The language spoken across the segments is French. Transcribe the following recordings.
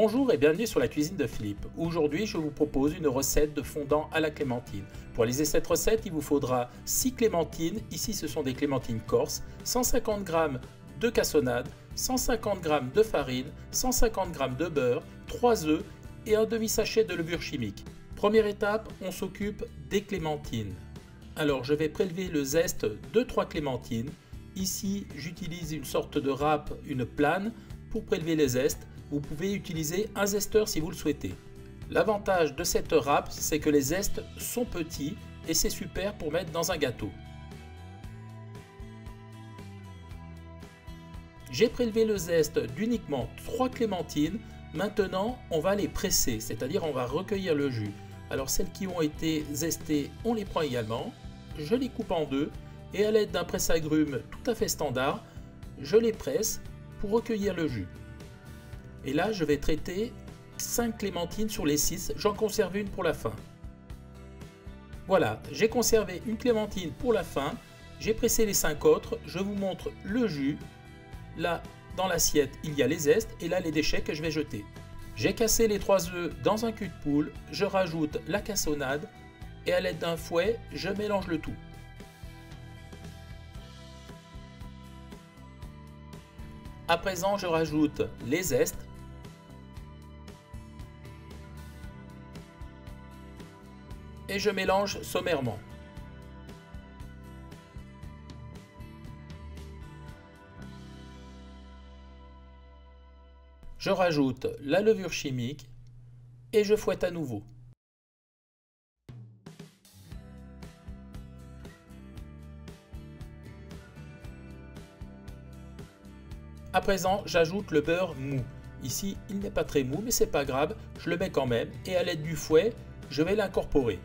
Bonjour et bienvenue sur la cuisine de Philippe. Aujourd'hui, je vous propose une recette de fondant à la clémentine. Pour réaliser cette recette, il vous faudra 6 clémentines, ici ce sont des clémentines corses, 150 g de cassonade, 150 g de farine, 150 g de beurre, 3 œufs et un demi-sachet de levure chimique. Première étape, on s'occupe des clémentines. Alors, je vais prélever le zeste de 3 clémentines. Ici, j'utilise une sorte de râpe, une plane, pour prélever les zestes. Vous pouvez utiliser un zesteur si vous le souhaitez. L'avantage de cette râpe, c'est que les zestes sont petits et c'est super pour mettre dans un gâteau. J'ai prélevé le zeste d'uniquement 3 clémentines. Maintenant, on va les presser, c'est-à-dire on va recueillir le jus. Alors celles qui ont été zestées, on les prend également. Je les coupe en deux et à l'aide d'un presse-agrumes tout à fait standard, je les presse pour recueillir le jus. Et là, je vais traiter 5 clémentines sur les 6. J'en conserve une pour la fin. Voilà, j'ai conservé une clémentine pour la fin. J'ai pressé les 5 autres. Je vous montre le jus. Là, dans l'assiette, il y a les zestes et là, les déchets que je vais jeter. J'ai cassé les 3 œufs dans un cul de poule. Je rajoute la cassonade et à l'aide d'un fouet, je mélange le tout. À présent, je rajoute les zestes. Et je mélange sommairement. Je rajoute la levure chimique et je fouette à nouveau. À présent, j'ajoute le beurre mou. Ici, il n'est pas très mou, mais c'est pas grave, je le mets quand même et à l'aide du fouet, je vais l'incorporer.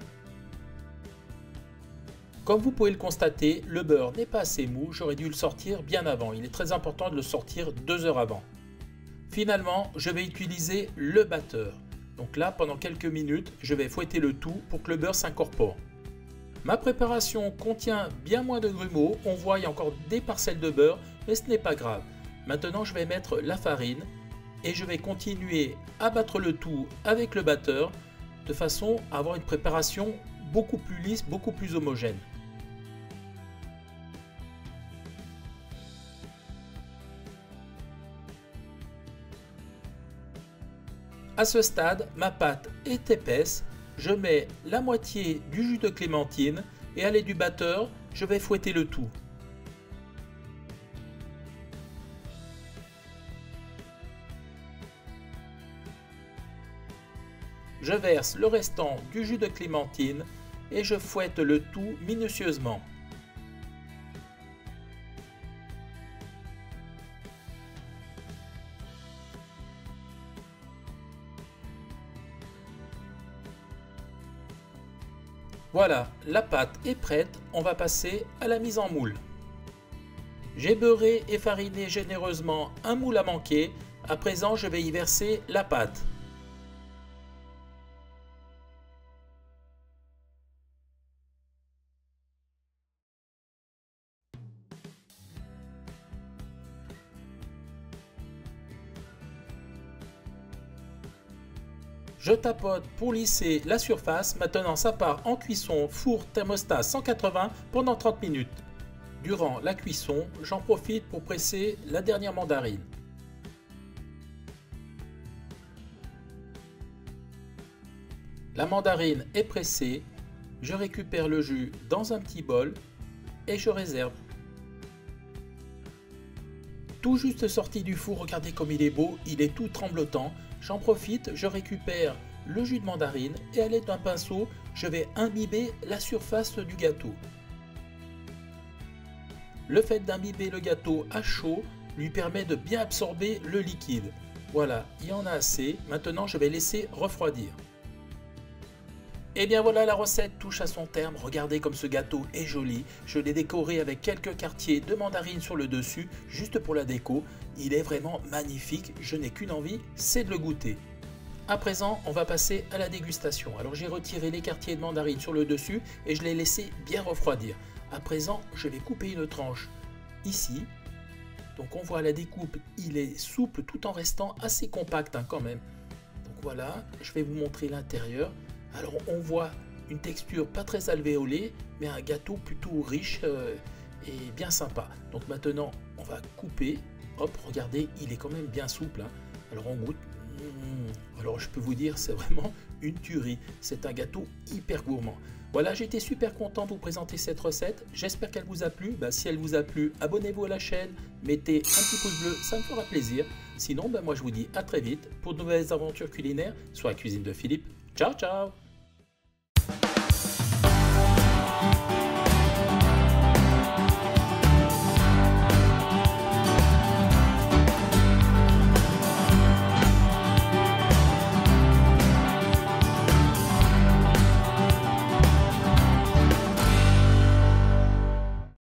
Comme vous pouvez le constater, le beurre n'est pas assez mou, j'aurais dû le sortir bien avant. Il est très important de le sortir 2 heures avant. Finalement, je vais utiliser le batteur. Donc là, pendant quelques minutes, je vais fouetter le tout pour que le beurre s'incorpore. Ma préparation contient bien moins de grumeaux. On voit, il y a encore des parcelles de beurre, mais ce n'est pas grave. Maintenant, je vais mettre la farine et je vais continuer à battre le tout avec le batteur de façon à avoir une préparation beaucoup plus lisse, beaucoup plus homogène. À ce stade, ma pâte est épaisse. Je mets la moitié du jus de clémentine et à l'aide du batteur, je vais fouetter le tout. Je verse le restant du jus de clémentine et je fouette le tout minutieusement. Voilà, la pâte est prête, on va passer à la mise en moule. J'ai beurré et fariné généreusement un moule à manquer. À présent, je vais y verser la pâte. Je tapote pour lisser la surface. Maintenant, ça part en cuisson four thermostat 180 pendant 30 minutes. Durant la cuisson, j'en profite pour presser la dernière mandarine. La mandarine est pressée. Je récupère le jus dans un petit bol et je réserve. Tout juste sorti du four, regardez comme il est beau, il est tout tremblotant. J'en profite, je récupère le jus de mandarine et à l'aide d'un pinceau, je vais imbiber la surface du gâteau. Le fait d'imbiber le gâteau à chaud lui permet de bien absorber le liquide. Voilà, il y en a assez. Maintenant, je vais laisser refroidir. Et bien voilà, la recette touche à son terme. Regardez comme ce gâteau est joli. Je l'ai décoré avec quelques quartiers de mandarine sur le dessus, juste pour la déco. Il est vraiment magnifique. Je n'ai qu'une envie, c'est de le goûter. À présent, on va passer à la dégustation. Alors j'ai retiré les quartiers de mandarine sur le dessus et je l'ai laissé bien refroidir. À présent, je vais couper une tranche ici. Donc on voit la découpe, il est souple tout en restant assez compact quand même. voilà, je vais vous montrer l'intérieur. Alors on voit une texture pas très alvéolée, mais un gâteau plutôt riche et bien sympa. Donc maintenant, on va couper. Hop, regardez, il est quand même bien souple, hein. Alors on goûte. Alors je peux vous dire, c'est vraiment une tuerie. C'est un gâteau hyper gourmand. Voilà, j'étais super content de vous présenter cette recette. J'espère qu'elle vous a plu. Si elle vous a plu, abonnez-vous à la chaîne, mettez un petit pouce bleu, ça me fera plaisir. Sinon, moi je vous dis à très vite pour de nouvelles aventures culinaires sur la cuisine de Philippe. Ciao, ciao!